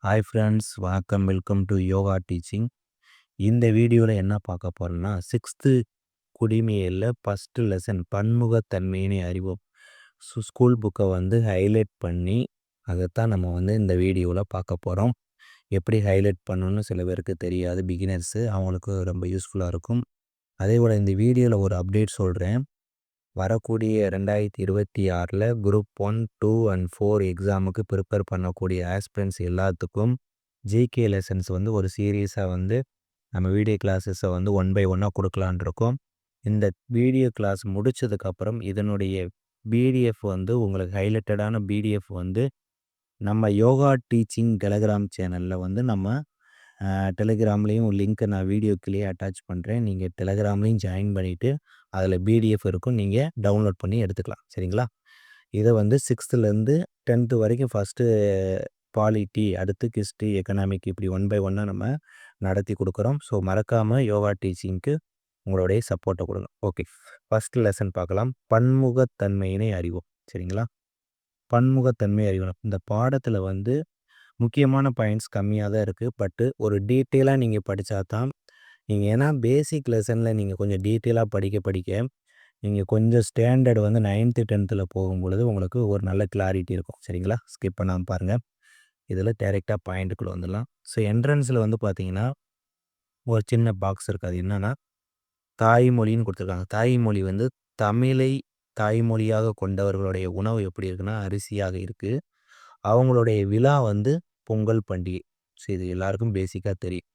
Hi friends, வணக்கம். Welcome to yoga teaching. இந்த வீடியோவில் என்ன பார்க்க போகிறோம்னா, சிக்ஸ்த்து குடிமையியல்ல ஃபஸ்ட்டு லெசன் பன்முகத்தன்மையினை அறிவோம். ஸ்கூல் புக்கை ஹைலைட் பண்ணி அதைத்தான் நம்ம இந்த வீடியோவில் பார்க்க போகிறோம். எப்படி ஹைலைட் பண்ணணும்னு சில பேருக்கு தெரியாது, பிகினர்ஸு, அவங்களுக்கு ரொம்ப யூஸ்ஃபுல்லாக இருக்கும். அதே போல் இந்த வீடியோவில் ஒரு அப்டேட் சொல்கிறேன். வரக்கூடிய 2026 குரூப் 1, 2 அண்ட் 4 எக்ஸாமுக்கு ப்ரிப்பேர் பண்ணக்கூடிய ஆஸ்பிரண்ட்ஸ் எல்லாத்துக்கும் ஜிகே லெசன்ஸ் ஒரு சீரியஸாக நம்ம வீடியோ கிளாஸஸை ஒன் பை ஒன்னாக கொடுக்கலான் இருக்கோம். இந்த வீடியோ கிளாஸ் முடித்ததுக்கப்புறம் இதனுடைய பிடிஎஃப் உங்களுக்கு ஹைலைட்டடான பிடிஎஃப் நம்ம யோகா டீச்சிங் டெலகிராம் சேனலில் நம்ம டெலிகிராம்லேயும் லிங்க்கை நான் வீடியோக்குள்ளேயே அட்டாச் பண்ணுறேன். நீங்கள் டெலிகிராம்லேயும் ஜாயின் பண்ணிவிட்டு அதில் பிடிஎஃப் இருக்கும், நீங்கள் டவுன்லோட் பண்ணி எடுத்துக்கலாம். சரிங்களா? இதை 6லேருந்து 10th வரைக்கும் ஃபஸ்ட்டு பாலிட்டி, அடுத்து ஹிஸ்ட்ரி, எக்கனாமிக், இப்படி ஒன் பை ஒன்னாக நம்ம நடத்தி கொடுக்குறோம். ஸோ மறக்காமல் யோகா டீச்சிங்க்கு உங்களுடைய சப்போர்ட்டை கொடுங்க. ஓகே, ஃபஸ்ட்டு லெசன் பார்க்கலாம். பன்முகத்தன்மையினை அறிவோம். சரிங்களா? பன்முகத்தன்மை அறிவோம். இந்த பாடத்தில் முக்கியமான பாயிண்ட்ஸ் கம்மியாக தான் இருக்குது. பட்டு ஒரு டீட்டெயிலாக நீங்கள் படித்தா தான் நீங்கள், ஏன்னா பேசிக் லெசனில் நீங்கள் கொஞ்சம் டீட்டெயிலாக படிக்க நீங்கள் கொஞ்சம் ஸ்டாண்டர்ட் 9th 10th போகும்பொழுது உங்களுக்கு ஒரு நல்ல கிளாரிட்டி இருக்கும். சரிங்களா? ஸ்கிப் பண்ணாமல் பாருங்கள். இதில் டைரெக்டாக பாயிண்ட்டுக்குள்ளே வந்துடலாம். ஸோ என்ட்ரன்ஸில் பார்த்தீங்கன்னா ஒரு சின்ன பாக்ஸ் இருக்குது. அது என்னென்னா தாய்மொழின்னு கொடுத்துருக்காங்க. தாய்மொழி தமிழை தாய்மொழியாக கொண்டவர்களுடைய உணவு எப்படி இருக்குன்னா அரிசியாக இருக்குது. அவங்களுடைய விழா பொங்கல் பண்டிகை. ஸோ இது எல்லாருக்கும் பேசிக்காக தெரியும்.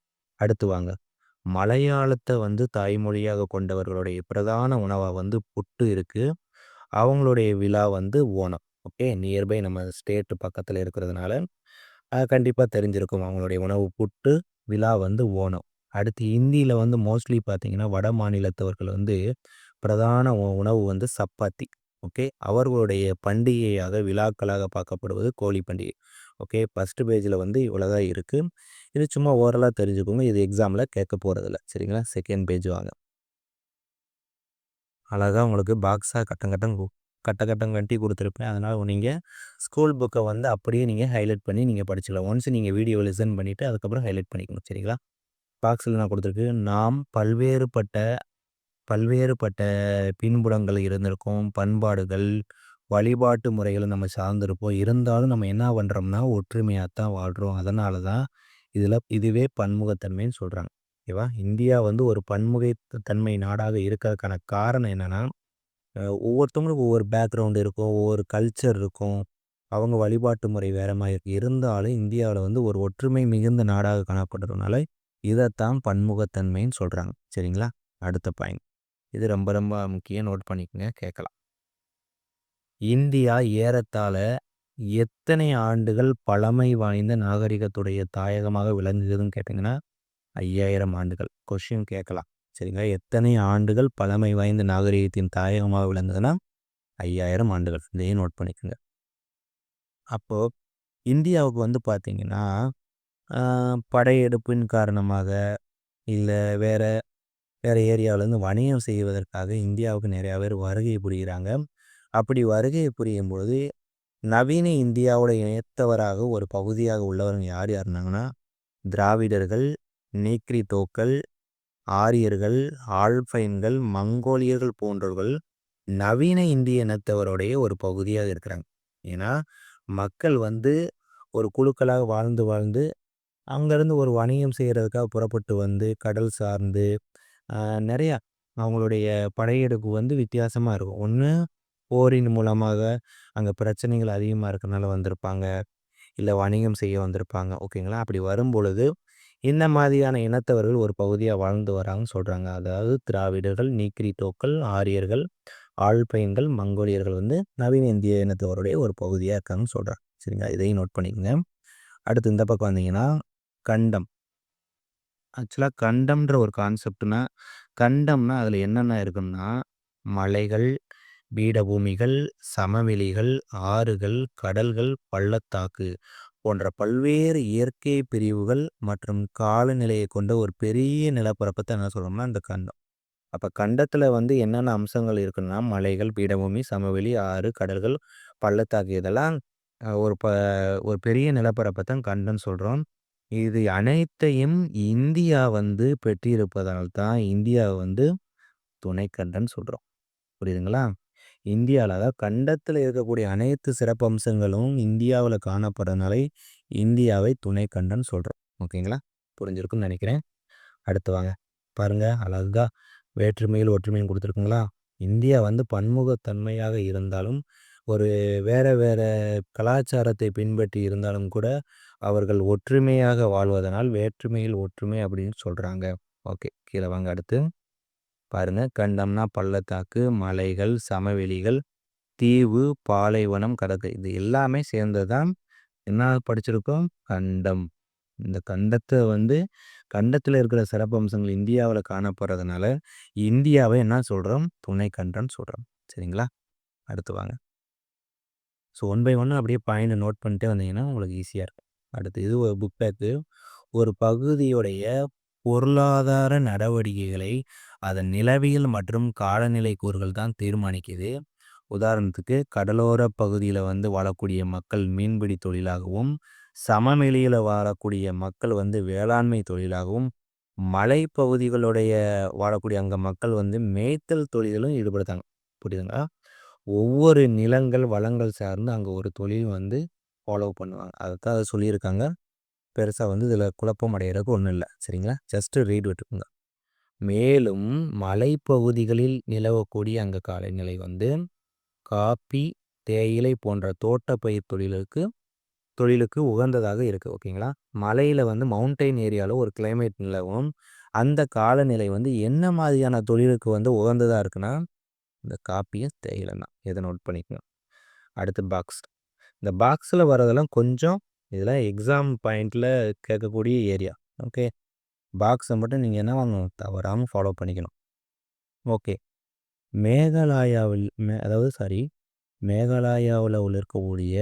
அடுத்து வாங்க, மலையாளத்தை தாய்மொழியாக கொண்டவர்களுடைய பிரதான உணவாக புட்டு இருக்குது. அவங்களுடைய விழா ஓணம். ஓகே, நியர்பை நம்ம ஸ்டேட்டு பக்கத்தில் இருக்கிறதுனால கண்டிப்பாக தெரிஞ்சிருக்கும். அவங்களுடைய உணவு புட்டு, விழா ஓணம். அடுத்து இந்தியில் மோஸ்ட்லி பார்த்திங்கன்னா வட மாநிலத்தவர்கள் பிரதான உணவு சப்பாத்தி. ஓகே, அவர்களுடைய பண்டிகையாக விழாக்களாக பார்க்கப்படுவது கோழி பண்டிகை. ஓகே, ஃபஸ்ட்டு பேஜில் இவ்வளோதான் இருக்குது. இது சும்மா ஓரலாக தெரிஞ்சுக்கோங்க, இது எக்ஸாமில் கேட்க போகிறதில்ல. சரிங்களா? செகண்ட் பேஜ் வாங்க. அழகாக உங்களுக்கு பாக்ஸாக கட்டம் கட்டி கொடுத்துருப்பேன். அதனால் நீங்கள் ஸ்கூல் புக்கை அப்படியே நீங்கள் ஹைலைட் பண்ணி நீங்கள் படிச்சுக்கலாம். ஒன்ஸ் நீங்கள் வீடியோ லிசன் பண்ணிவிட்டு அதுக்கப்புறம் ஹைலைட் பண்ணிக்கணும். சரிங்களா? பாக்ஸில் நான் கொடுத்துருக்கு, நாம் பல்வேறுபட்ட பின்புலங்கள் இருந்திருக்கும், பண்பாடுகள், வழிபாட்டு முறைகளை நம்ம சார்ந்திருப்போம். இருந்தாலும் நம்ம என்ன பண்ணுறோம்னா ஒற்றுமையாக தான் வாழ்கிறோம். அதனால தான் இதுவே பன்முகத்தன்மைன்னு சொல்கிறாங்க. ஓகேவா? இந்தியா ஒரு பன்முகத்தன்மை நாடாக இருக்கிறதுக்கான காரணம் என்னென்னா, ஒவ்வொருத்தவங்களுக்கும் ஒவ்வொரு பேக்ரவுண்டு இருக்கும், ஒவ்வொரு கல்ச்சர் இருக்கும், அவங்க வழிபாட்டு முறை வேறு மாதிரி இருக்குது. இருந்தாலும் இந்தியாவில் ஒரு ஒற்றுமை மிகுந்த நாடாக காணப்படுறதுனால இதைத்தான் பன்முகத்தன்மைன்னு சொல்கிறாங்க. சரிங்களா? அடுத்த பாயிண்ட், இது ரொம்ப ரொம்ப முக்கியம், நோட் பண்ணிக்கோங்க, கேட்கலாம். இந்தியா ஏறத்தாழ எத்தனை ஆண்டுகள் பழமை வாய்ந்த நாகரிகத்துடைய தாயகமாக விளங்குதுன்னு கேட்டிங்கன்னா 5000 ஆண்டுகள். கொஸ்டின் கேட்கலாம். சரிங்களா? எத்தனை ஆண்டுகள் பழமை வாய்ந்த நாகரிகத்தின் தாயகமாக விளங்குதுன்னா 5000 ஆண்டுகள். இதையும் நோட் பண்ணிக்கோங்க. அப்போது இந்தியாவுக்கு பார்த்திங்கன்னா படையெடுப்பின் காரணமாக இல்லை வேறு ஏரியாவிலேருந்து வணிகம் செய்வதற்காக இந்தியாவுக்கு நிறையா பேர் வருகை புரிகிறாங்க. அப்படி வருகை புரியும் பொழுது நவீன இந்தியாவோட இணைத்தவராக ஒரு பகுதியாக உள்ளவங்க யார் இருந்தாங்கன்னா திராவிடர்கள், நீக்ரித்தோக்கள், ஆரியர்கள், ஆல்பைன்கள், மங்கோலியர்கள் போன்றவர்கள் நவீன இந்திய இனத்தவருடைய ஒரு பகுதியாக இருக்கிறாங்க. ஏன்னா மக்கள் ஒரு குழுக்களாக வாழ்ந்து அங்கேருந்து ஒரு வணிகம் செய்கிறதுக்காக புறப்பட்டு கடல் சார்ந்து நிறையா அவங்களுடைய படையெடுப்பு வித்தியாசமாக இருக்கும். ஒன்று போரின் மூலமாக அங்கே பிரச்சனைகள் அதிகமாக இருக்கிறனால வந்திருப்பாங்க, இல்லை வணிகம் செய்ய வந்திருப்பாங்க. ஓகேங்களா? அப்படி வரும்பொழுது இந்த மாதிரியான இனத்தவர்கள் ஒரு பகுதியாக வாழ்ந்து வராங்கன்னு சொல்கிறாங்க. அதாவது திராவிடர்கள், நீக்ரிட்டோக்கள், ஆரியர்கள், ஆல்பைன்கள், மங்கோலியர்கள் நவீன இந்திய இனத்தவருடைய ஒரு பகுதியாக இருக்காங்கன்னு சொல்கிறாங்க. சரிங்களா? இதையும் நோட் பண்ணிக்கோங்க. அடுத்து இந்த பக்கம் வந்தீங்கன்னா கண்டம். ஆக்சுவலாக கண்டம்ன்ற ஒரு கான்செப்ட்னா, கண்டம்னா அதில் என்னென்ன இருக்குன்னா மலைகள், பீடபூமிகள், சமவெளிகள், ஆறுகள், கடல்கள், பள்ளத்தாக்கு போன்ற பல்வேறு இயற்கை பிரிவுகள் மற்றும் காலநிலையை கொண்ட ஒரு பெரிய நிலப்பரப்பத்தை என்ன சொல்கிறோம்னா இந்த கண்டம். அப்போ கண்டத்தில் என்னென்ன அம்சங்கள் இருக்குன்னா மலைகள், பீடபூமி, சமவெளி, ஆறு, கடல்கள், பள்ளத்தாக்கு, இதெல்லாம் ஒரு ஒரு பெரிய நிலப்பரப்ப தான் கண்டம்னு சொல்றோம். இது அனைத்தையும் இந்தியா வந்து பெற்றிருப்பதால் தான் இந்தியாவ வந்து துணைக்கண்டம்னு சொல்றோம். புரியுதுங்களா? இந்தியால அதாவது கண்டத்தில இருக்கக்கூடிய அனைத்து சிறப்பம்சங்களும் இந்தியாவுல காணப்படுறதுனால, இந்தியாவை துணைக்கண்டம்னு சொல்றோம். ஓகேங்களா? புரிஞ்சிருக்கும்னு நெனைக்கிறேன். அடுத்து வாங்க. பாருங்க அழகா வேற்றுமையில் ஒற்றுமைன்னு குடுத்துருக்குங்களா? இந்தியா வந்து பன்முகத்தன்மையாக இருந்தாலும், ஒரு வேற வேற கலாச்சாரத்தை பின்பற்றி இருந்தாலும் கூட, அவர்கள் ஒற்றுமையாக வாழ்வதனால் வேற்றுமையில் ஒற்றுமை அப்படின்னு சொல்றாங்க. ஓகே. கீழ வாங்க அடுத்து. பாருங்க கண்டம்னா பள்ளத்தாக்கு, மலைகள், சமவெளிகள், தீவு, பாலைவனம், கடற்கரை இது எல்லாமே சேர்ந்தது தான் என்ன படிச்சிருக்கோம்? கண்டம். இந்த கண்டத்த வந்து கண்டத்தில இருக்கிற சிறப்பம்சங்கள் இந்தியாவுல காணப்படுறதுனால, இந்தியாவ என்ன சொல்றோம்? துணை கண்டம்னு சொல்றோம். சரிங்களா? அடுத்து வாங்க. ஸோ ஒன் பை ஒன்னா அப்படியே பாயிண்ட்ட நோட் பண்ணிட்டே வந்தீங்கன்னா, உங்களுக்கு ஈஸியா இருக்கும். அடுத்து இது ஒரு புக் பேக்கு. ஒரு பகுதியுடைய பொருளாதார நடவடிக்கைகளை அதன் நிலவியல் மற்றும் காலநிலை கூறுகள் தான் தீர்மானிக்குது. உதாரணத்துக்கு கடலோர பகுதியில வந்து வாழக்கூடிய மக்கள் மீன்பிடி தொழிலாகவும், சமவெளியில வாழக்கூடிய மக்கள் வந்து வேளாண்மை தொழிலாகவும், மலைப்பகுதிகளுடைய வாழக்கூடிய அங்க மக்கள் வந்து மேய்த்தல் தொழிலிலும் ஈடுபடுத்தாங்க. புரியுதுங்களா? ஒவ்வொரு நிலங்கள், வளங்கள் சார்ந்து அங்க ஒரு தொழில் வந்து ஃபாலோ பண்ணுவாங்க. அதத்தான் அத சொல்லியிருக்காங்க. பெருசா வந்து இதில குழப்பம் அடையறதுக்கு ஒண்ணும் இல்ல. சரிங்களா? ஜஸ்ட் ரீட் விட்டுக்கோங்க. மேலும் மலைப்பகுதிகளில் நிலவக்கூடிய அங்க காலநிலை வந்து காப்பி, தேயிலை போன்ற தோட்டப்பயிர் தொழிலுக்கு உகந்ததாக இருக்கு. ஓகேங்களா? மலையில வந்து மவுண்டைன் ஏரியால ஒரு கிளைமேட் நிலவும். அந்த காலநிலை வந்து என்ன மாதிரியான தொழிலுக்கு வந்து உகந்ததா இருக்குன்னா, இந்த காப்பியும், தேயிலையும் தான். இத நோட் பண்ணிக்கங்க. அடுத்து பாக்ஸ். இந்த பாக்ஸ்ல வரதெல்லாம் கொஞ்சம் இதெல்லாம் எக்ஸாம் பாயிண்ட்ல கேட்கக்கூடிய ஏரியா. ஓகே. பாக்ஸ மட்டும் நீங்க என்ன பண்ணணும்? தவறாம ஃபாலோ பண்ணிக்கணும். ஓகே. மேகாலயாவில் அதாவது சாரி மேகாலயாவுல இருக்கக்கூடிய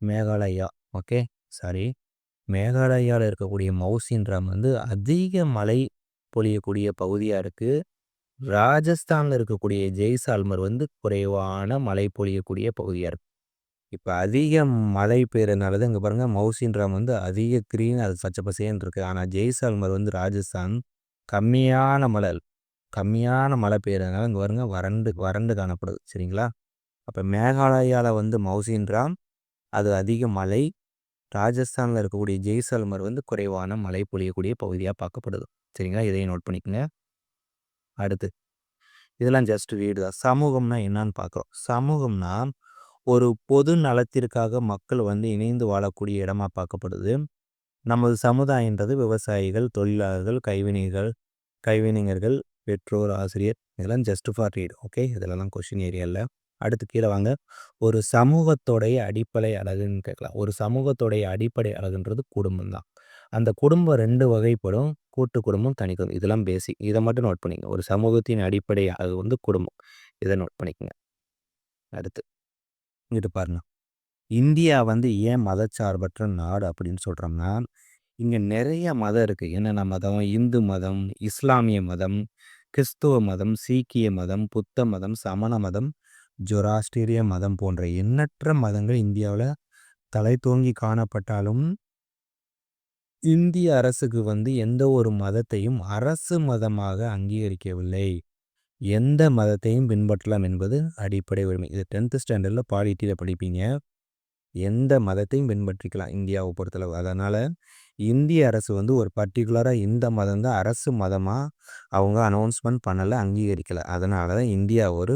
மேகாலயா. ஓகே. சாரி. மேகாலயால இருக்கக்கூடிய மவுசின் ராம் வந்து அதிக மழை பொழியக்கூடிய பகுதியா இருக்கு. ராஜஸ்தான்ல இருக்கக்கூடிய ஜெய்சால்மர் வந்து குறைவான மழை பொழியக்கூடிய பகுதியா இருக்கு. இப்ப அதிக மழை பெய்றதுனால தான் இங்க பாருங்க மவுசின் ராம் வந்து அதிக கிரீன் அது பச்சை பசேல்னு இருக்கு. ஆனா ஜெய்சால்மர் வந்து ராஜஸ்தான் கம்மியான மழை கம்மியான மழை பெய்றதுனால இங்க பாருங்க வறண்டு வறண்டு காணப்படுது. சரிங்களா? அப்ப மேகாலயால வந்து மவுசின் ராம் அது அதிக மழை. ராஜஸ்தான்ல இருக்கக்கூடிய ஜெய்சால்மர் வந்து குறைவான மழை பொழியக்கூடிய பகுதியா பார்க்கப்படுது. சரிங்களா? இதையும் நோட் பண்ணிக்கங்க. அடுத்து இதெல்லாம் ஜஸ்ட் ரீடு தான். சமூகம்னா என்னன்னு பார்க்குறோம். சமூகம்னா ஒரு பொது நலத்திற்காக மக்கள் வந்து இணைந்து வாழக்கூடிய இடமா பார்க்கப்படுது. நமது சமுதாயன்றது விவசாயிகள், தொழிலாளர்கள், கைவினைஞர்கள், பெற்றோர், ஆசிரியர் இதெல்லாம் ஜஸ்ட் ஃபார் ரீட். ஓகே. இதெல்லாம் கொஸ்டின் ஏரியா இல்ல. அடுத்து கீழ வாங்க. ஒரு சமூகத்தோடைய அடிப்படை அழகுன்னு கேட்கலாம். ஒரு சமூகத்தோடைய அடிப்படை அழகுன்றது குடும்பம் தான். அந்த குடும்பம் 2 வகைப்படும். கூட்டு குடும்பம், தனி குடும்பம். இதெல்லாம் பேசிக். இத மட்டும் நோட் பண்ணிக்கங்க. ஒரு சமூகத்தின் அடிப்படை அழகு வந்து குடும்பம். இத நோட் பண்ணிக்கங்க. அடுத்து இங்கிட்டு பாருங்க. இந்தியா வந்து ஏன் மதச்சார்பற்ற நாடு அப்படின்னு சொல்றோம்னா, இங்க நெறைய மதம் இருக்கு. என்னென்ன மதம்? இந்து மதம், இஸ்லாமிய மதம், கிறிஸ்துவ மதம், சீக்கிய மதம், புத்த மதம், சமண மதம், ஜொராஸ்ட்ரிய மதம் போன்ற எண்ணற்ற மதங்கள் இந்தியாவுல தழைத்தோங்கி காணப்பட்டாலும், இந்திய அரசுக்கு வந்து எந்த ஒரு மதத்தையும் அரசு மதமாக அங்கீகரிக்கவில்லை. எந்த மதத்தையும் பின்பற்றலாம் என்பது அடிப்படை உரிமை. இது 10th ஸ்டாண்டர்ட்ல பாலிட்டில படிப்பீங்க. எந்த மதத்தையும் பின்பற்றிக்கலாம் இந்தியாவ பொறுத்தளவு. அதனால இந்திய அரசு வந்து ஒரு பர்ட்டிகுலரா இந்த மதம் தான் அரசு மதமா அவங்க அனௌன்ஸ்மென்ட் பண்ணல, அங்கீகரிக்கல. அதனால தான் இந்தியா ஒரு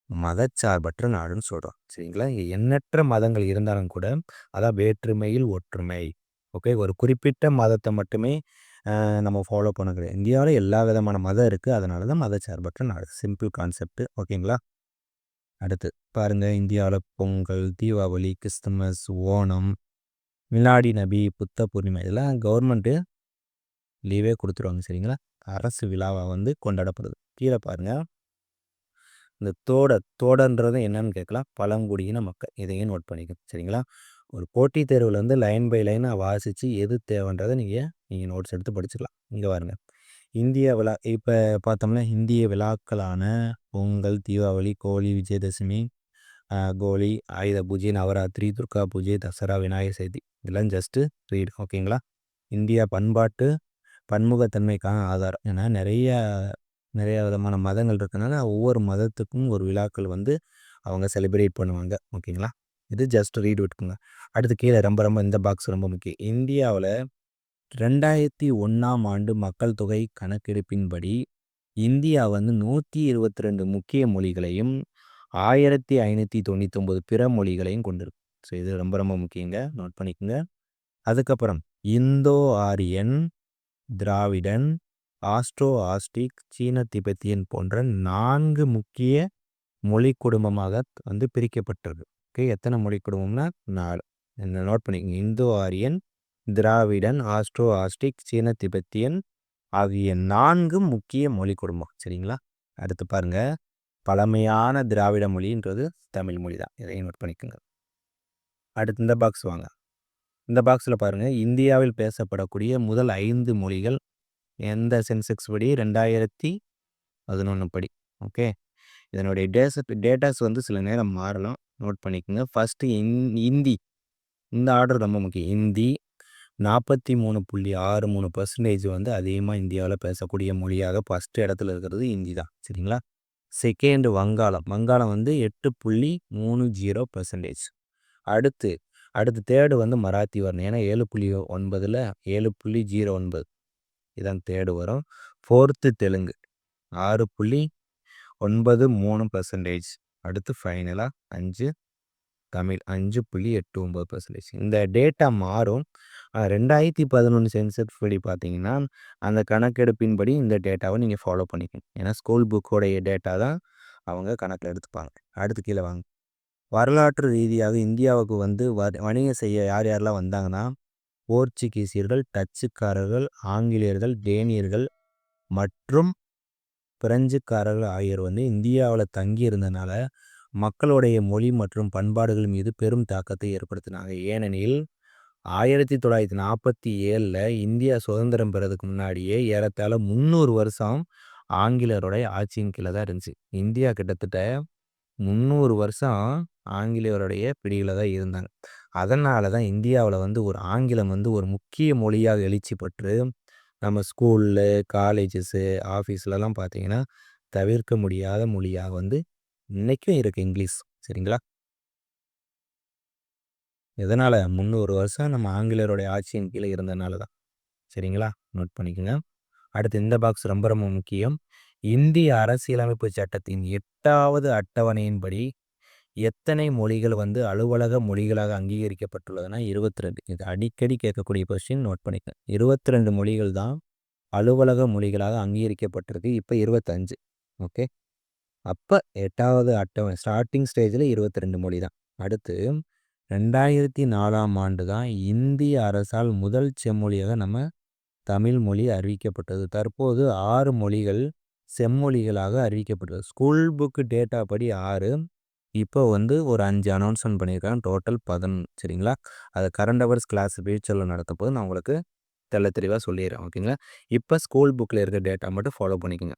மதச்சார்பற்ற நாடுன்னு சொல்றோம். சரிங்களா? இங்க எண்ணற்ற மதங்கள் இருந்தாலும் கூட, அதான் வேற்றுமையில் ஒற்றுமை. ஓகே. ஒரு குறிப்பிட்ட மதத்த மட்டுமே நம்ம ஃபாலோ பண்ண கிடையாது. இந்தியாவுல எல்லா விதமான மதம் இருக்கு. அதனால தான் மதச்சார்பற்ற நாடு. Simple concept. ஓகேங்களா? அடுத்து பாருங்க இந்தியாவுல பொங்கல், தீபாவளி, கிறிஸ்துமஸ், ஓணம், மிலாடி நபி, புத்த பூர்ணிமை இதெல்லாம் கவர்மெண்ட்டு லீவே குடுத்துருவாங்க. சரிங்களா? அரசு விழாவா வந்து கொண்டாடப்படுது. கீழ பாருங்க. இந்த தோடன்றது என்னன்னு கேட்கலாம். பழங்குடியின மக்கள். இதையும் நோட் பண்ணிக்கங்க. சரிங்களா? ஒரு போட்டித் தேர்வுல வந்து லைன் பை லைனா வாசிச்சு எது தேவைன்றத நீங்க நோட்ஸ் எடுத்து படிச்சுக்கலாம். இங்க பாருங்க. இந்திய விழா இப்ப பார்த்தோம்னா, இந்திய விழாக்களான பொங்கல், தீபாவளி, ஹோலி, விஜயதசமி, கோலி, ஆயுத பூஜை, நவராத்திரி, துர்கா பூஜை, தசரா, விநாயகர் சதுர்த்தி இதெல்லாம் ஜஸ்ட்டு ரீட் ஓகேங்களா. இந்தியா பண்பாட்டு பன்முகத்தன்மைக்கான ஆதாரம். ஏன்னா நிறைய விதமான மதங்கள் இருக்கனால ஒவ்வொரு மதத்துக்கும் ஒரு விழாக்கள் வந்து அவங்க செலிப்ரேட் பண்ணுவாங்க ஓகேங்களா. இது ஜஸ்ட் ரீட் விட்டுக்குங்க. அடுத்து கீழே ரொம்ப ரொம்ப இந்த பாக்ஸ் ரொம்ப முக்கியம். இந்தியாவில் 2001ஆம் ஆண்டு மக்கள் தொகை கணக்கெடுப்பின்படி இந்தியா வந்து 122 முக்கிய மொழிகளையும் 1599 பிற மொழிகளையும் கொண்டிருக்கு. ஸோ இது ரொம்ப ரொம்ப முக்கியங்க, நோட் பண்ணிக்கோங்க. அதுக்கப்புறம் இந்தோ ஆரியன், திராவிடன், ஆஸ்ட்ரோ ஆஸ்டிக், சீன திபெத்தியன் போன்ற 4 முக்கிய மொழி குடும்பமாக வந்து பிரிக்கப்பட்டிருக்கு. ஓகே, எத்தனை மொழி குடும்பம்னா 4. நோட் பண்ணிக்கோங்க. இந்தோ ஆரியன், திராவிடன், ஆஸ்ட்ரோ ஆஸ்டிக், சீன திபெத்தியன் ஆகிய 4 முக்கிய மொழி குடும்பம். சரிங்களா. அடுத்து பாருங்க, பழமையான திராவிட மொழின்றது தமிழ் மொழி தான். இதையும் நோட் பண்ணிக்கோங்க. அடுத்து இந்த பாக்ஸ் வாங்க. இந்த பாக்ஸில் பாருங்கள், இந்தியாவில் பேசப்படக்கூடிய முதல் 5 மொழிகள் எந்த சென்செக்ஸ் படி 2011 படி. ஓகே, இதனுடைய டேட்டாஸ் வந்து சில நேரம் மாறலாம், நோட் பண்ணிக்கோங்க. ஃபஸ்ட்டு ஹிந்தி, இந்த ஆர்டர் ரொம்ப முக்கியம். ஹிந்தி 43.63% வந்து அதிகமாக இந்தியாவில் பேசக்கூடிய மொழியாக ஃபஸ்ட்டு இடத்துல இருக்கிறது ஹிந்தி தான். சரிங்களா. செகண்ட் வங்காளம் வந்து 8.30%. அடுத்து தேர்டு வந்து மராத்தி வரணும். ஏன்னா 7.9ல் 7.09 இதான் தேர்டு வரும். ஃபோர்த்து தெலுங்கு 6.93%. அடுத்து ஃபைனலாக 5 தமிழ் 5.89%. இந்த டேட்டா மாறும். 2011 சென்சஸ் படி பார்த்தீங்கன்னா அந்த கணக்கெடுப்பின்படி இந்த டேட்டாவை நீங்கள் ஃபாலோ பண்ணிக்கணும். ஏன்னா ஸ்கூல் புக்கோடைய டேட்டா தான் அவங்க கணக்கில் எடுத்துப்பாங்க. அடுத்து கீழே வாங்க. வரலாற்று ரீதியாக இந்தியாவுக்கு வந்து வணிகம் செய்ய யாரெல்லாம் வந்தாங்கன்னா, போர்ச்சுகீசியர்கள், டச்சுக்காரர்கள், ஆங்கிலேயர்கள், டேனியர்கள் மற்றும் பிரெஞ்சுக்காரர்கள் ஆகியோர் வந்து இந்தியாவில் தங்கி இருந்தனால மக்களுடைய மொழி மற்றும் பண்பாடுகள் மீது பெரும் தாக்கத்தை ஏற்படுத்தினாங்க. ஏனெனில் 1947ல் இந்தியா சுதந்திரம் பெறதுக்கு முன்னாடியே ஏறத்தாழ 300 வருஷம் ஆங்கிலேயருடைய ஆட்சியின் கீழே தான் இருந்துச்சு. இந்தியா கிட்டத்தட்ட 300 வருஷம் ஆங்கிலேயருடைய பிடியில் தான் இருந்தாங்க. அதனால தான் இந்தியாவில் வந்து ஒரு ஆங்கிலம் வந்து ஒரு முக்கிய மொழியாக எழுச்சி பெற்று நம்ம ஸ்கூலில், காலேஜஸ்ஸு, ஆஃபீஸ்லலாம் பார்த்தீங்கன்னா தவிர்க்க முடியாத மொழியாக வந்து இன்றைக்கும் இருக்குது இங்கிலீஷ். சரிங்களா. எதனால்? 300 வருஷம் நம்ம ஆங்கிலேயருடைய ஆட்சியின் கீழே இருந்தனால தான். சரிங்களா, நோட் பண்ணிக்கோங்க. அடுத்து இந்த பாக்ஸ் ரொம்ப ரொம்ப முக்கியம். இந்திய அரசியலமைப்பு சட்டத்தின் 8வது அட்டவணையின்படி எத்தனை மொழிகள் வந்து அலுவலக மொழிகளாக அங்கீகரிக்கப்பட்டுள்ளதுன்னா 22. இது அடிக்கடி கேட்கக்கூடிய கொஸ்டின், நோட் பண்ணிக்க. 22 மொழிகள் தான் அலுவலக மொழிகளாக அங்கீகரிக்கப்பட்டிருக்கு. இப்போ 25. ஓகே, அப்போ 8வது அட்டவணை ஸ்டார்டிங் ஸ்டேஜில் 22 மொழி தான். அடுத்து 2004ஆம் ஆண்டு தான் இந்திய அரசால் முதல் செம்மொழியாக நம்ம தமிழ் மொழி அறிவிக்கப்பட்டது. தற்போது 6 மொழிகள் செம்மொழிகளாக அறிவிக்கப்பட்டது. ஸ்கூல் புக்கு டேட்டா படி 6, இப்போ வந்து ஒரு 5 அனௌன்ஸ்மெண்ட் பண்ணியிருக்காங்க. டோட்டல் 11. சரிங்களா. அதை கரண்ட் அவர்ஸ் கிளாஸ் ஃபியூச்சரில் நடத்தப்போது நான் உங்களுக்கு தெளிவாக சொல்லிடுறேன். ஓகேங்களா. இப்போ ஸ்கூல் புக்கில் இருக்க டேட்டா மட்டும் ஃபாலோ பண்ணிக்கோங்க.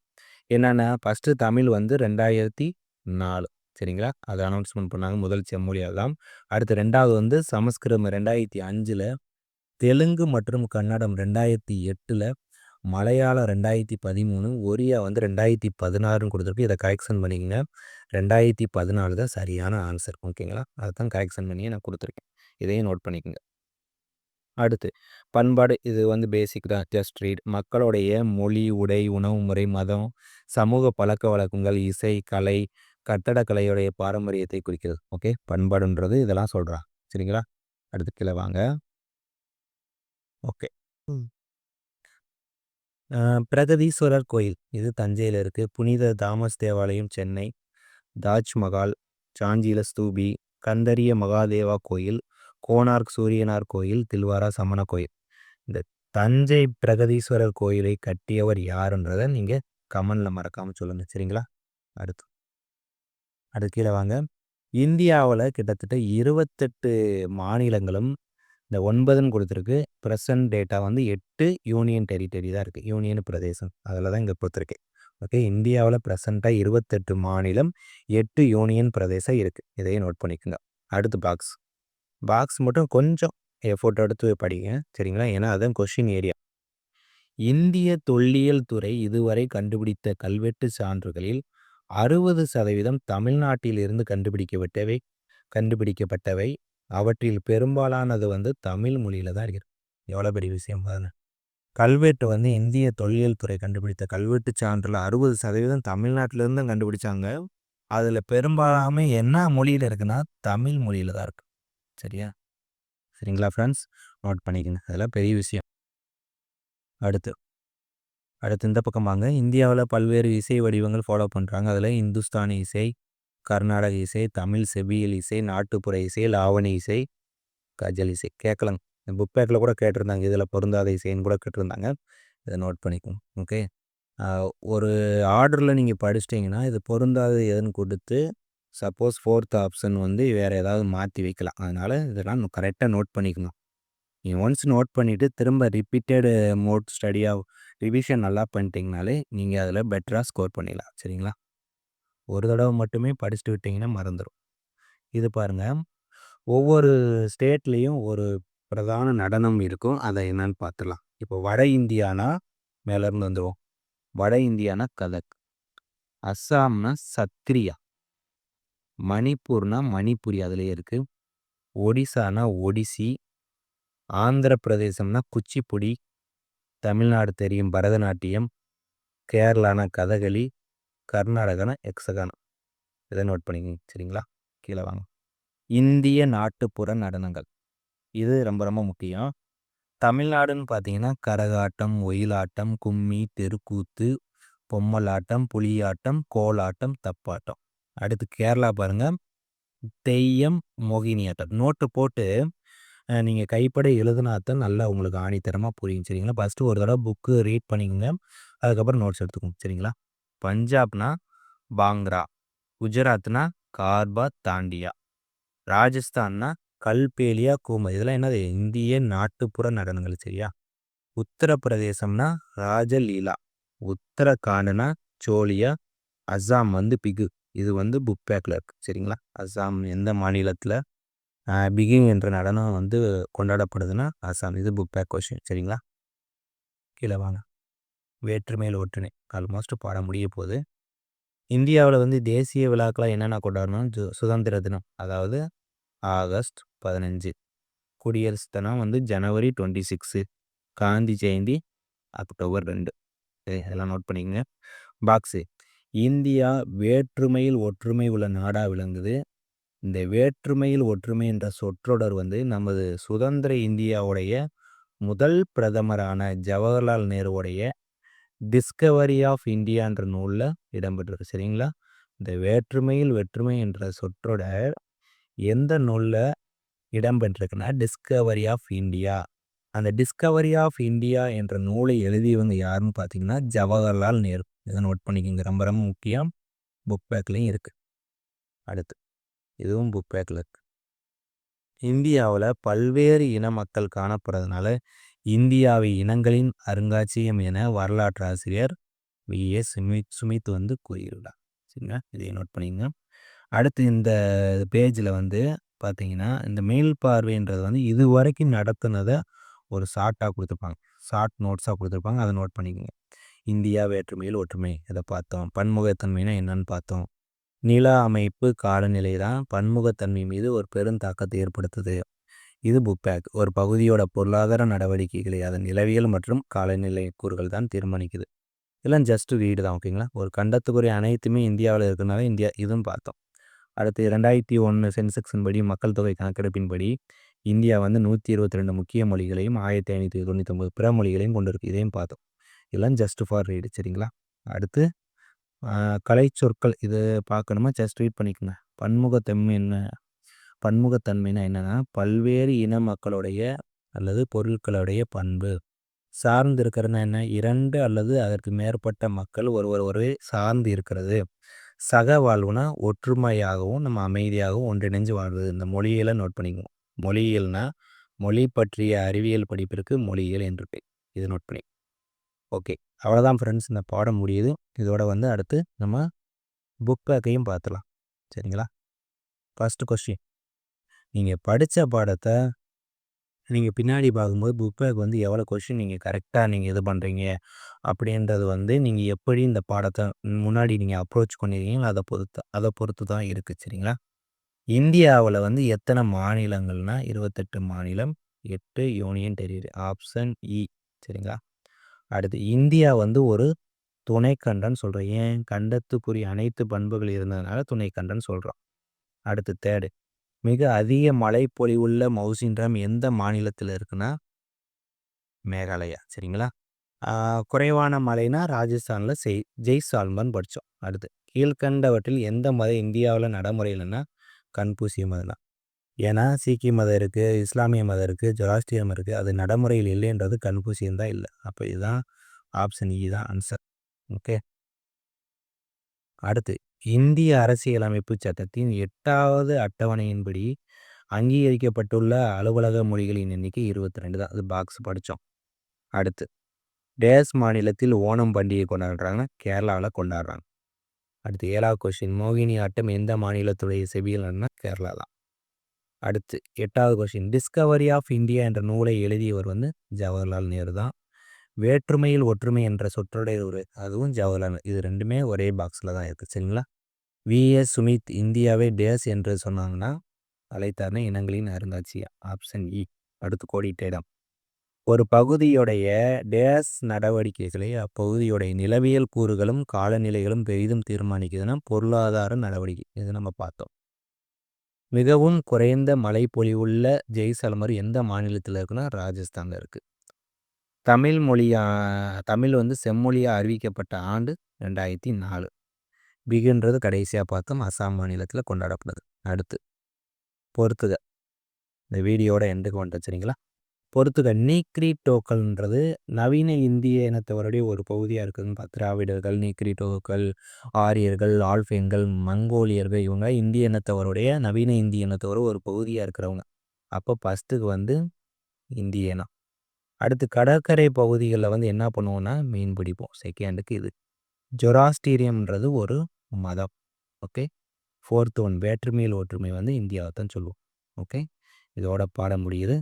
என்னென்னா, ஃபஸ்ட்டு தமிழ் வந்து 2004. சரிங்களா, அதை அனௌன்ஸ்மெண்ட் பண்ணாங்க முதல் செம்மொழியாக தான். அடுத்து 2வது வந்து சமஸ்கிருதம் 2005ல், தெலுங்கு மற்றும் கன்னடம் 2008ல், மலையாளம் 2013, ஒரியா வந்து 2016ன்னு கொடுத்துருக்கு. இதை கரெக்ஷன் பண்ணிக்கங்க. 2014 தான் சரியான ஆன்சர். ஓகேங்களா, அதை தான் கரெக்ஷன் பண்ணி நான் கொடுத்துருக்கேன். இதையும் நோட் பண்ணிக்கோங்க. அடுத்து பண்பாடு, இது வந்து பேசிக் தான், ஜஸ்ட் ரீட். மக்களுடைய மொழி, உடை, உணவு முறை, மதம், சமூக பழக்க வழக்கங்கள், இசை, கலை, கட்டடக்கலையுடைய பாரம்பரியத்தை குறிக்கிறது. ஓகே, பண்பாடுன்றது இதெல்லாம் சொல்கிறான். சரிங்களா. அடுத்து கீழே வாங்க. ஓகே, பிரகதீஸ்வரர் கோயில், இது தஞ்சையில் இருக்குது. புனித தாமஸ் தேவாலயம் சென்னை, தாஜ்மஹால், சாஞ்சில ஸ்தூபி, கந்தரிய மகாதேவா கோயில், கோனார்க் சூரியனார் கோயில், தில்வாரா சமண கோயில். இந்த தஞ்சை பிரகதீஸ்வரர் கோயிலை கட்டியவர் யாருன்றதை நீங்கள் கமெண்டில் மறக்காமல் சொல்லுங்கள். சரிங்களா. அடுத்து கீழே வாங்க. இந்தியாவில் கிட்டத்தட்ட 28 மாநிலங்களும் இந்த 9ன்னு கொடுத்துருக்கு. ப்ரெசன்ட் டேட்டா வந்து 8 யூனியன் டெரிட்டரி தான் இருக்குது. யூனியன் பிரதேசம் அதில் தான் இங்கே கொடுத்துருக்கு. ஓகே. இந்தியாவுல பிரசன்ட்டா 28 மாநிலம், 8 யூனியன் பிரதேசம் இருக்கு. இதையும் நோட் பண்ணிக்கோங்க. அடுத்து பாக்ஸ். பாக்ஸ் மட்டும் கொஞ்சம் எஃபோர்ட் எடுத்து படிங்க. சரிங்களா? ஏன்னா அதான் கொஸ்டின் ஏரியா. இந்திய தொல்லியல் துறை இதுவரை கண்டுபிடித்த கல்வெட்டு சான்றுகளில் 60% தமிழ்நாட்டிலிருந்து கண்டுபிடிக்கப்பட்டவை. அவற்றில் பெரும்பாலானது தமிழ் மொழியில தான் இருக்கு. எவ்வளோ பெரிய விஷயம் பாருங்க. கல்வெட்டு இந்திய தொல்லியல் துறை கண்டுபிடித்த கல்வெட்டு சான்றுல 60% தமிழ்நாட்டிலிருந்து கண்டுபிடிச்சாங்க. அதுல பெரும்பாலாமே என்ன மொழியில இருக்குன்னா, தமிழ் மொழியில தான் இருக்கு. சரியா? சரிங்களா ஃப்ரெண்ட்ஸ்? நோட் பண்ணிக்கங்க. அதெல்லாம் பெரிய விஷயம். அடுத்து இந்த பக்கம் வாங்க. இந்தியாவுல பல்வேறு இசை வடிவங்கள் ஃபாலோ பண்றாங்க. அதுல இந்துஸ்தானி இசை, கர்நாடக இசை, தமிழ் செவ்வியல் இசை, நாட்டுப்புற இசை, லாவணி இசை, கஜல் இசை. கேட்கலாங்க. புக் பேக்ல கூட கேட்டிருந்தாங்க. இதுல பொருந்தாத இசைன்னு கூட கேட்டிருந்தாங்க. இதை நோட் பண்ணிக்கோங்க. ஓகே. ஒரு ஆர்டரில் நீங்கள் படிச்சிட்டிங்கன்னா இது பொருந்தாது எதுன்னு கொடுத்து சப்போஸ் 4th ஆப்ஷன் வேறு ஏதாவது மாற்றி வைக்கலாம். அதனால் இதெல்லாம் கரெக்டாக நோட் பண்ணிக்கணும். நீங்கள் ஒன்ஸ் நோட் பண்ணிவிட்டு திரும்ப ரிப்பீட்டடு மோட் ஸ்டடியாக ரிவிஷன் நல்லா பண்ணிட்டீங்கனாலே நீங்கள் அதில் பெட்டராக ஸ்கோர் பண்ணிடலாம். சரிங்களா? ஒரு தடவை மட்டுமே படிச்சுட்டு விட்டிங்கன்னா மறந்துடும். இது பாருங்கள், ஒவ்வொரு ஸ்டேட்லேயும் ஒரு பிரதான நடனம் இருக்கும். அதை என்னன்னு பார்த்துடலாம். இப்போ வட இந்தியானா மேலேருந்து வந்துடுவோம். வட இந்தியானா கதக், அஸ்ஸாம்னா சத்ரியா, மணிப்பூர்னா மணிப்புரி அதுலேயே இருக்கு, ஒடிசானா ஒடிசி, ஆந்திர பிரதேசம்னா குச்சிப்புடி, தமிழ்நாடு தெரியும் பரதநாட்டியம், கேரளானா கதகளி, கர்நாடகானா யக்ஷகானம். இதை நோட் பண்ணிக்கங்க. சரிங்களா? கீழே வாங்க. இந்திய நாட்டுப்புற நடனங்கள் இது ரொம்ப ரொம்ப முக்கியம். தமிழ்நாடுன்னு பார்த்தீங்கன்னா கரகாட்டம், ஒயிலாட்டம், கும்மி, தெருக்கூத்து, பொம்மலாட்டம், புலியாட்டம், கோலாட்டம், தப்பாட்டம். அடுத்து கேரளா பாருங்க, தெய்யம், மோகினியாட்டம். நோட்டு போட்டு நீங்கள் கைப்பட எழுதுனாத்தான் நல்லா உங்களுக்கு ஆணித்தரமாக புரியும். சரிங்களா? ஃபஸ்ட்டு ஒரு தடவை புக்கு ரீட் பண்ணிக்கோங்க. அதுக்கப்புறம் நோட்ஸ் எடுத்துக்கோங்க. சரிங்களா? பஞ்சாப்னா பாங்க்ரா, குஜராத்னா கார்பா தாண்டியா, ராஜஸ்தான்னா கல்பேலியா கூமர். இதெல்லாம் என்னது? இந்திய நாட்டுப்புற நடனங்கள். சரியா? உத்தரப்பிரதேசம்னா ராஜலீலா, உத்தரகாண்ட்னா சோலியா, அஸ்ஸாம் பிகு. இது புக் பேக்கில் இருக்குது. சரிங்களா? அஸ்ஸாம் எந்த மாநிலத்தில் பிகு என்ற நடனம் கொண்டாடப்படுதுன்னா அஸ்ஸாம். இது புக் பேக் கொஸ்டின். சரிங்களா? கீழே வாங்க. வேற்றுமையில் ஒற்றுமை ஆல்மோஸ்ட் பாடம் முடிய போகுது. இந்தியாவில் தேசிய விழாக்களாக என்னென்ன கொண்டாடணும்? சுதந்திர தினம் அதாவது ஆகஸ்ட் 15, குடியரசு தினம் ஜனவரி 26, காந்தி ஜெயந்தி அக்டோபர் 2. இதெல்லாம் நோட் பண்ணிக்கங்க. பாக்ஸு. இந்தியா வேற்றுமையில் ஒற்றுமை உள்ள நாடாக விளங்குது. இந்த வேற்றுமையில் ஒற்றுமை என்ற சொற்றொடர் நமது சுதந்திர இந்தியாவுடைய முதல் பிரதமரான ஜவஹர்லால் நேருவுடைய டிஸ்கவரி ஆஃப் இந்தியா என்ற நூலில் இடம்பெற்றிருக்கு. சரிங்களா? இந்த வேற்றுமையில் வெற்றுமை என்ற சொற்றொடர் எந்த நூலில் இடம்பெற்றிருக்குன்னா டிஸ்கவரி ஆஃப் இந்தியா. அந்த டிஸ்கவரி ஆஃப் இந்தியா என்ற நூலை எழுதியவங்க யாருன்னு பார்த்தீங்கன்னா ஜவஹர்லால் நேரு. இதை நோட் பண்ணிக்கோங்க. ரொம்ப ரொம்ப முக்கியம். புக் பேக்லேயும் இருக்குது. அடுத்து இதுவும் புக் பேக்கில் இருக்குது. இந்தியாவில் பல்வேறு இன மக்கள் காணப்படுறதுனால இந்தியாவை இனங்களின் அருங்காட்சியகம் என வரலாற்று ஆசிரியர் வி.ஏ. சுமித் கூறியுள்ளார். சரிங்களா? இதை நோட் பண்ணிக்கங்க. அடுத்து இந்த பேஜில் பார்த்தீங்கன்னா இந்த மேல் பார்வைன்றது இது வரைக்கும் நடத்துனதை ஒரு ஷார்ட்டாக கொடுத்துருப்பாங்க. ஷார்ட் நோட்ஸாக கொடுத்துருப்பாங்க. அதை நோட் பண்ணிக்கோங்க. இந்தியா வேற்றுமையில் ஒற்றுமை இதை பார்த்தோம். பன்முகத்தன்மைனா என்னன்னு பார்த்தோம். நில அமைப்பு காலநிலை தான் பன்முகத்தன்மை மீது ஒரு பெருந்தாக்கத்தை ஏற்படுத்துது. இது புக் பேக். ஒரு பகுதியோட பொருளாதார நடவடிக்கைகளை அதன் நிலவியல் மற்றும் காலநிலை கூறுகள் தான் தீர்மானிக்குது. இதெல்லாம் ஜஸ்ட் ரீடு தான். ஓகேங்களா? ஒரு கண்டத்துக்குரிய அனைத்துமே இந்தியாவில் இருக்கிறனால இந்தியா இதுவும் பார்த்தோம். அடுத்து 2001 சென்செக்ஸின் படி மக்கள் தொகை கணக்கெடுப்பின்படி இந்தியா 122 முக்கிய மொழிகளையும் 1599 பிற மொழிகளையும் கொண்டு இருக்கு. இதையும் பார்த்தோம். இதெல்லாம் ஜஸ்ட் ஃபார் ரீடு. சரிங்களா? அடுத்து கலை சொற்கள் இது பார்க்கணுமா? ஜஸ்ட் ரீட் பண்ணிக்கோங்க. பன்முகத்தன்மைனா என்னன்னா பல்வேறு இன மக்களுடைய அல்லது பொருட்களுடைய பண்பு. சார்ந்து இருக்கிறதுனா என்ன? 2 அல்லது அதற்கு மேற்பட்ட மக்கள் ஒருவரை சார்ந்து இருக்கிறது. சக வாழ்வுனா ஒற்றுமையாகவும் நம்ம அமைதியாகவும் ஒன்றிணைஞ்சு வாழ்வது. இந்த மொழியியலை நோட் பண்ணிக்குவோம். மொழியியல்னா மொழி பற்றிய அறிவியல் படிப்பிற்கு மொழியியல் என்று பேர். இது நோட் பண்ணி ஓகே, அவ்வளோதான் ஃப்ரெண்ட்ஸ், இந்த பாடம் முடியுது. இதோட வந்து அடுத்து நம்ம புக் பேக்கையும் பார்த்துலாம். சரிங்களா? ஃபஸ்ட்டு கொஸ்டின், நீங்கள் படித்த பாடத்தை நீங்கள் பின்னாடி பார்க்கும்போது புக் பேக் வந்து எவ்வளோ கொஸ்டின் நீங்கள் கரெக்டாக நீங்கள் இது பண்ணுறீங்க அப்படின்றது வந்து நீங்கள் எப்படி இந்த பாடத்தை முன்னாடி நீங்கள் அப்ரோச் பண்ணியிருக்கீங்களோ அதை பொறுத்து தான் இருக்குது. சரிங்களா? இந்தியாவில் வந்து எத்தனை மாநிலங்கள்னா 28 மாநிலம், 8 யூனியன் டெரிட்டரி. ஆப்ஷன் இ. சரிங்களா? அடுத்து, இந்தியா வந்து ஒரு துணைக்கண்டம்னு சொல்கிறோம். ஏன்? கண்டத்துக்குரிய அனைத்து பண்புகள் இருந்ததுனால துணைக்கண்டம்னு சொல்கிறோம். அடுத்து தேர்டு, மிக அதிக மழை பொழிவுள்ள மவுசின்ராம் எந்த மாநிலத்தில் இருக்குன்னா மேகாலயா. சரிங்களா? குறைவான மழைனா ராஜஸ்தானில் ஜெய்சால்மர்னு படித்தோம். அடுத்து, கீழ்கண்டவற்றில் எந்த மதம் இந்தியாவில் நடைமுறையில்னா கன்பூசிய மதம் தான். ஏன்னா சீக்கிய மதம் இருக்குது, இஸ்லாமிய மதம் இருக்குது, ஜொராஸ்ட்ரியம் இருக்குது. அது நடைமுறையில் இல்லைன்றது கன்பூசியம் தான் இல்லை. அப்போ இதுதான் ஆப்ஷன் இ தான் ஆன்சர். ஓகே. அடுத்து, இந்திய அரசியலமைப்பு சட்டத்தின் 8வது அட்டவணையின்படி அங்கீகரிக்கப்பட்டுள்ள அலுவலக மொழிகளின் எண்ணிக்கை 22 தான். அது பாக்ஸ் படித்தோம். அடுத்து, டேஸ் மாநிலத்தில் ஓணம் பண்டிகை கொண்டாடுறாங்கன்னா கேரளாவில் கொண்டாடுறாங்க. அடுத்து 7வது கொஸ்டின், மோகினி ஆட்டம் எந்த மாநிலத்துடைய செவியல்னா கேரளா தான். அடுத்து 8வது கொஸ்டின், டிஸ்கவரி ஆஃப் இந்தியா என்ற நூலை எழுதியவர் வந்து ஜவஹர்லால் நேரு தான். வேற்றுமையில் ஒற்றுமை என்ற சொற்றொடர் அதுவும் ஜவஹர்லால். இது ரெண்டுமே ஒரே பாக்ஸில் தான் இருக்குது. சரிங்களா? விஎஸ் சுமித் இந்தியாவை டேஸ் என்று சொன்னாங்கன்னா அழைத்தார்னா இனங்களின் அருங்காட்சியகம். ஆப்ஷன் இ. அடுத்து, கோடிட்ட இடம். ஒரு பகுதியுடைய டேஸ் நடவடிக்கைகளை அப்பகுதியுடைய நிலவியல் கூறுகளும் காலநிலைகளும் பெரிதும் தீர்மானிக்குதுன்னா பொருளாதார நடவடிக்கை. இது நம்ம பார்த்தோம். மிகவும் குறைந்த மழை பொழிவுள்ள ஜெய்சல்மர் எந்த மாநிலத்தில் இருக்குன்னா ராஜஸ்தானில் இருக்குது. தமிழ் வந்து செம்மொழியாக அறிவிக்கப்பட்ட ஆண்டு 2004. பிகுன்றது கடைசியாக பார்த்தோம், அசாம் மாநிலத்தில் கொண்டாடப்படுது. அடுத்து, பொறுத்துக. இந்த வீடியோட எண்டுக்கு வந்துட்டு. சரிங்களா? பொறுத்துக. நீக்ரிட்டோக்கள்ன்றது நவீன இந்திய இனத்தவருடைய ஒரு பகுதியாக இருக்குதுன்னு திராவிடர்கள், நீக்ரிட்டோக்கள், ஆரியர்கள், ஆல்ஃபைன்கள், மங்கோலியர்கள், இவங்க இந்திய இனத்தவருடைய நவீன இந்திய இனத்தவர் ஒரு பகுதியாக இருக்கிறவங்க. அப்போ ஃபஸ்ட்டுக்கு வந்து இந்திய இனம். அடுத்து, கடற்கரை பகுதிகளில் வந்து என்ன பண்ணுவோம்னா மீன் பிடிப்போம். செகண்டுக்கு இது. ஜொராஸ்ட்ரியம்ன்றது ஒரு மதம். ஓகே. 4th ஒன், வேற்றுமையில் ஒற்றுமை வந்து இந்தியாவை தான் சொல்லுவோம். ஓகே. இதோட பாடம் முடியுது.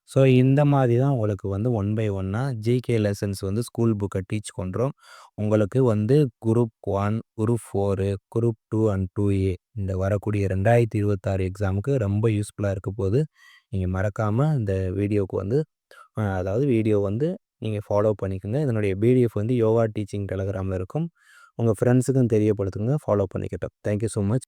ஸோ இந்த மாதிரி தான் உங்களுக்கு வந்து 1 பை 1 ஜிகே லெசன்ஸ் வந்து ஸ்கூல் புக்கை டீச் பண்ணுறோம். உங்களுக்கு வந்து group 1, group 4, group 2 and 2A இந்த வரக்கூடிய 2026 எக்ஸாமுக்கு ரொம்ப யூஸ்ஃபுல்லாக இருக்க போது. நீங்கள் மறக்காமல் இந்த வீடியோவுக்கு வந்து அதாவது வீடியோ வந்து நீங்கள் ஃபாலோ பண்ணிக்கோங்க. இதனுடைய பிடிஎஃப் வந்து யோகா டீச்சிங் டெலகிராமில் இருக்கும். உங்கள் ஃப்ரெண்ட்ஸுக்கும் தெரியப்படுத்துங்க, ஃபாலோ பண்ணிக்கட்டும். Thank you so much.